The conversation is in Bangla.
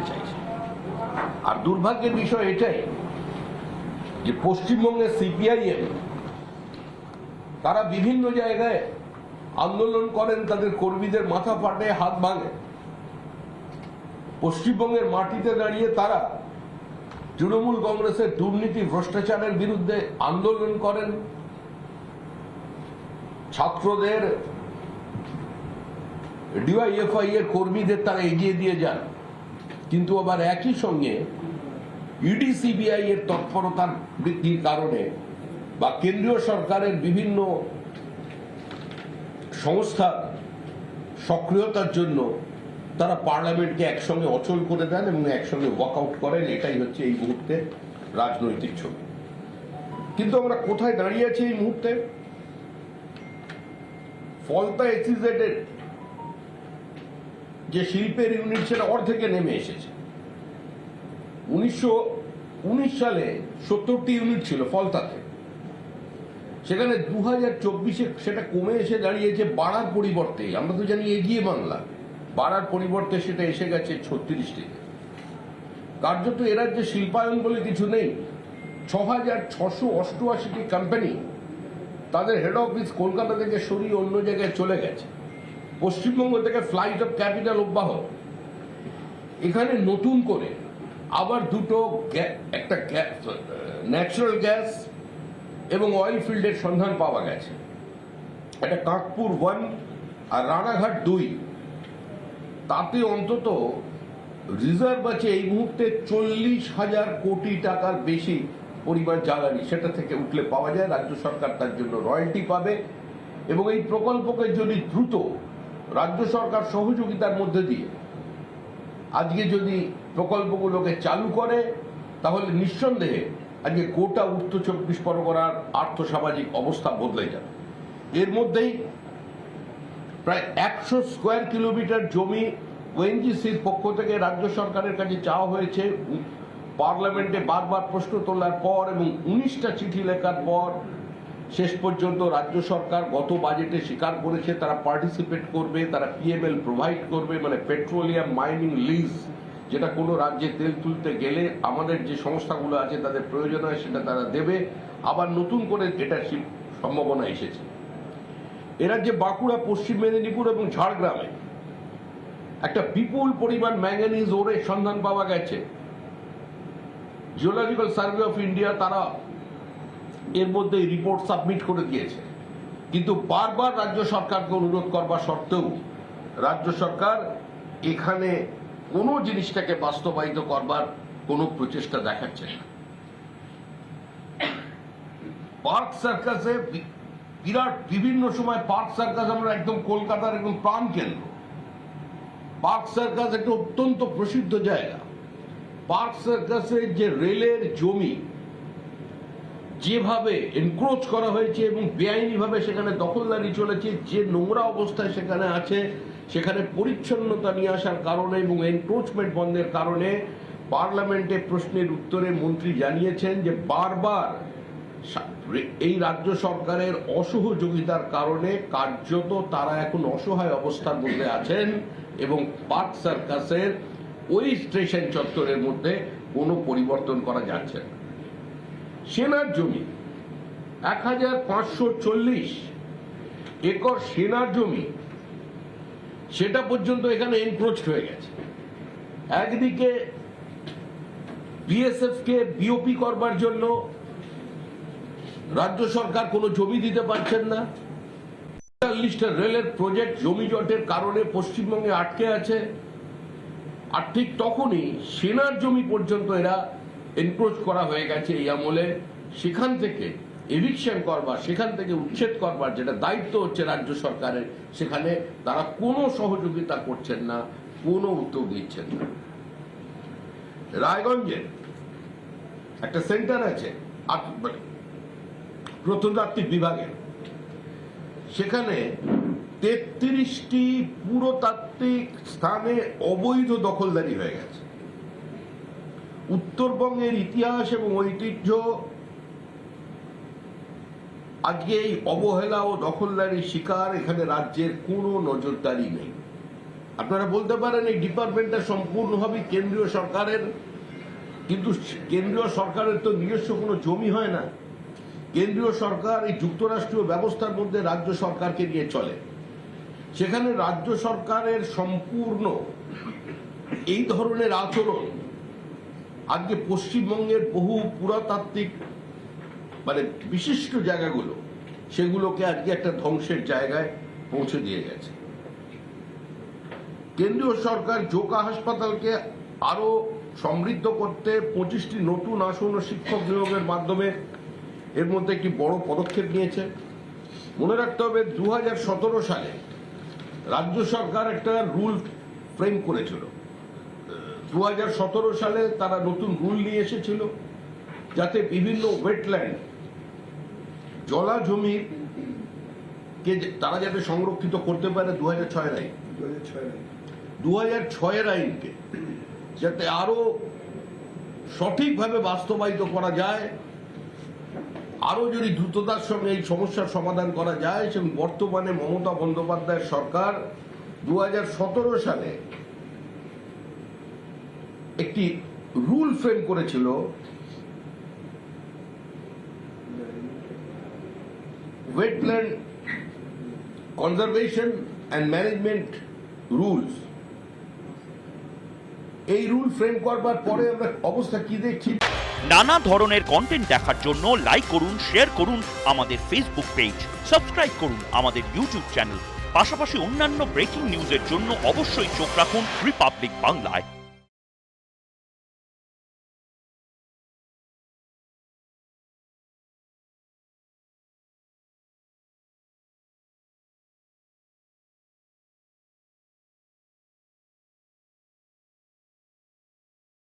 চাইছে। আর দুর্ভাগ্যের বিষয় এটাই যে পশ্চিমবঙ্গের সিপিআইএম তারা বিভিন্ন জায়গায় আন্দোলন করেন, তাদের কর্মীদের মাথা ফাটে, হাত ভাঙে। পশ্চিমবঙ্গের মাটিতে দাঁড়িয়ে তারা তৃণমূল কংগ্রেসের দুর্নীতি ভ্রষ্টাচারের বিরুদ্ধে আন্দোলন করেন, ছাত্রদের ডিওয়াইএফআই এর কর্মীদের তারা এগিয়ে দিয়ে যান। কিন্তু আবার একই সঙ্গে ইডি সিবিআই এর তৎপরতার বৃদ্ধির কারণে বা কেন্দ্রীয় সরকারের বিভিন্ন সংস্থার সক্রিয়তার জন্য তারা পার্লামেন্টকে একসঙ্গে অচল করে দেন এবং একসঙ্গে ওয়াকআউট করেন। এটাই হচ্ছে এই মুহূর্তে রাজনৈতিক ছবি। কিন্তু আমরা কোথায় দাঁড়িয়ে আছি এই মুহূর্তে? ফলতা এসইজেড এর যে শিল্পের ইউনিট সেটা অর্ধেকে নেমে এসেছে। 1919 সালে 70টি ইউনিট ছিল ফলতাতে, সেখানে 2024-এ সেটা কমে এসে দাঁড়িয়েছে বাড়ার পরিবর্তে, আমরা তো জানি এগিয়ে বাংলা, বাড়ার পরিবর্তে সেটা এসে গেছে 36টিতে। কার্যত এ রাজ্যে শিল্পায়ন বলে কিছু নেই। 6,688টি কোম্পানি তাদের হেড অফিস কলকাতা থেকে সরিয়ে অন্য জায়গায় চলে গেছে। পশ্চিমবঙ্গ থেকে ফ্লাইট অফ ক্যাপিটাল অব্যাহত। এখানে নতুন করে আবার দুটো, একটা ন্যাচারাল গ্যাস এবং অয়েল ফিল্ডের সন্ধান পাওয়া গেছে। এটা কাঁকপুর 1 আর রানাঘাট 2। তাতে অন্তত রিজার্ভ আছে এই মুহূর্তে 40,000 কোটি টাকার বেশি পরিমাণ জ্বালানি, সেটা থেকে উঠলে পাওয়া যায়। রাজ্য সরকার তার জন্য রয়্যালটি পাবে এবং এই প্রকল্পকে যদি দ্রুত রাজ্য সরকার সহযোগিতার মধ্যে দিয়ে আজকে যদি প্রকল্পগুলোকে চালু করে, তাহলে নিঃসন্দেহে আজকে গোটা উত্তর 24 পরগনার আর্থসামাজিক অবস্থা বদলে যাবে। এর মধ্যেই প্রায় 100 স্কোয়ার কিলোমিটার জমি ওএনজিসির পক্ষ থেকে রাজ্য সরকারের কাছে চাওয়া হয়েছে। পার্লামেন্টে বারবার প্রশ্ন তোলার পর এবং 19টা চিঠি লেখার পর শেষ পর্যন্ত রাজ্য সরকার গত বাজেটে স্বীকার করেছে তারা পার্টিসিপেট করবে, তারা পিএমএল প্রোভাইড করবে, মানে পেট্রোলিয়াম মাইনিং লিজ, যেটা কোনো রাজ্যে তেল তুলতে গেলে আমাদের যে সংস্থাগুলো আছে তাদের প্রয়োজন হয় সেটা তারা দেবে। আবার নতুন করে এটা সম্ভাবনা এসেছে। এ রাজ্যে বাঁকুড়া, পশ্চিম মেদিনীপুর এবং ঝাড়গ্রামে একটা বিপুল পরিমাণ ম্যাঙ্গানিজ ওরের সন্ধান পাওয়া গেছে। জিওলজিক্যাল সার্ভে অফ ইন্ডিয়া তারা এর মধ্যে রিপোর্ট সাবমিট করে দিয়েছে। কিন্তু বারবার রাজ্য সরকারকে অনুরোধ করবার সত্ত্বেও রাজ্য সরকার এখানে কোনো জিনিসটাকে বাস্তবায়িত করবার কোনো প্রচেষ্টা দেখাচ্ছে না। পার্ক সার্কাসে বিরাট বিভিন্ন সময় পার্ক সার্কাস আমরা একদম কলকাতার একদম প্রাণ কেন্দ্র। পার্ক সার্কাস একটা অত্যন্ত প্রসিদ্ধ জায়গা। পার্ক সার্কাসের যে রেলের জমি যেভাবে এনক্রোচ করা হয়েছে এবং বেআইনিভাবে সেখানে দখলদারি চলেছে, যে নোংরা অবস্থায় সেখানে আছে, সেখানে পরিচ্ছন্নতা নিয়ে আসার কারণে এবং এনক্রোচমেন্ট বন্ধের কারণে পার্লামেন্টে প্রশ্নের উত্তরে মন্ত্রী জানিয়েছেন যে বারবার এই রাজ্য সরকারের অসহযোগিতার কারণে কার্যত তারা এখন অসহায় অবস্থার মধ্যে আছেন এবং পার্ক সার্কাসের ওই স্টেশন চত্বরের মধ্যে কোনো পরিবর্তন করা যাচ্ছে না। সেনার জমি 1540 একর সেনার জমি, সেটা পর্যন্ত এখানে এনক্রোচড হয়ে গেছে। একদিকে বিএসএফ কে বিওপি করবার জন্য রাজ্য সরকার কোনো জমি দিতে পারছেন না। ৪০টা রেলের প্রজেক্ট জমি জটের কারণে পশ্চিমবঙ্গে আটকে আছে। আর ঠিক তখনই সেনার জমি পর্যন্ত এরা এনক্রোচ করা হয়ে গেছে এই আমলে। সেখান থেকে এভিকশন করবার, সেখান থেকে উচ্ছেদ করবার যেটা দায়িত্ব হচ্ছে রাজ্য সরকারের, সেখানে তারা কোনো সহযোগিতা করছেন না, কোনো উদ্যোগ নিচ্ছেন না। রায়গঞ্জের একটা সেন্টার আছে প্রত্নতাত্ত্বিক বিভাগে, সেখানে 33টি পুরাতাত্ত্বিক স্থানে অবৈধ দখলদারি হয়ে গেছে। উত্তরবঙ্গের ইতিহাস এবং ঐতিহ্য আজকে এই অবহেলা ও দখলদারির শিকার। এখানে রাজ্যের কোনো নজরদারি নেই। আপনারা বলতে পারেন এই ডিপার্টমেন্টটা সম্পূর্ণভাবে কেন্দ্রীয় সরকারের, কিন্তু কেন্দ্রীয় সরকারের তো নিজস্ব কোনো জমি হয় না। কেন্দ্রীয় সরকার এই যুক্তরাষ্ট্রীয় ব্যবস্থার মধ্যে রাজ্য সরকারকে নিয়ে চলে। সেখানে রাজ্য সরকারের সম্পূর্ণ এই ধরনের আচরণ আজকে পশ্চিমবঙ্গের বহু পুরাতাত্ত্বিক মানে বিশিষ্ট জায়গাগুলো, সেগুলোকে আজকে একটা ধ্বংসের জায়গায় পৌঁছে দিয়ে গেছে। কেন্দ্রীয় সরকার জোকা হাসপাতালকে আরো সমৃদ্ধ করতে 25টি নতুন আসন ও শিক্ষক নিয়োগের মাধ্যমে এর মধ্যে একটি বড় পদক্ষেপ নিয়েছে। মনে রাখতে হবে 2017 সালে রাজ্য সরকার একটা রুল ফ্রেম করেছিল। 2017 সালে তারা নতুন রুল নিয়ে এসেছিল যাতে বিভিন্ন ওয়েটল্যান্ড জলা জমি কে তারা যাতে সংরক্ষিত করতে পারে 2006 আইন 2006 আইনকে যাতে আরো সঠিকভাবে বাস্তবায়িত করা যায়, আরো যদি দ্রুততার সঙ্গে এই সমস্যার সমাধান করা যায়। এবং বর্তমানে মমতা বন্দ্যোপাধ্যায়ের সরকার 2017 সালে একটি রুল ফ্রেম করেছিল wetland conservation and management rules. এই রুল ফ্রেম করবার পরে আমরা অবস্থা কি দেখছি। নানা ধরনের কন্টেন্ট দেখার জন্য লাইক করুন, শেয়ার করুন আমাদের ফেসবুক পেজ, সাবস্ক্রাইব করুন আমাদের ইউটিউব চ্যানেল। পাশাপাশি অন্যান্য ব্রেকিং নিউজের জন্য অবশ্যই চোখ রাখুন রিপাবলিক বাংলায়।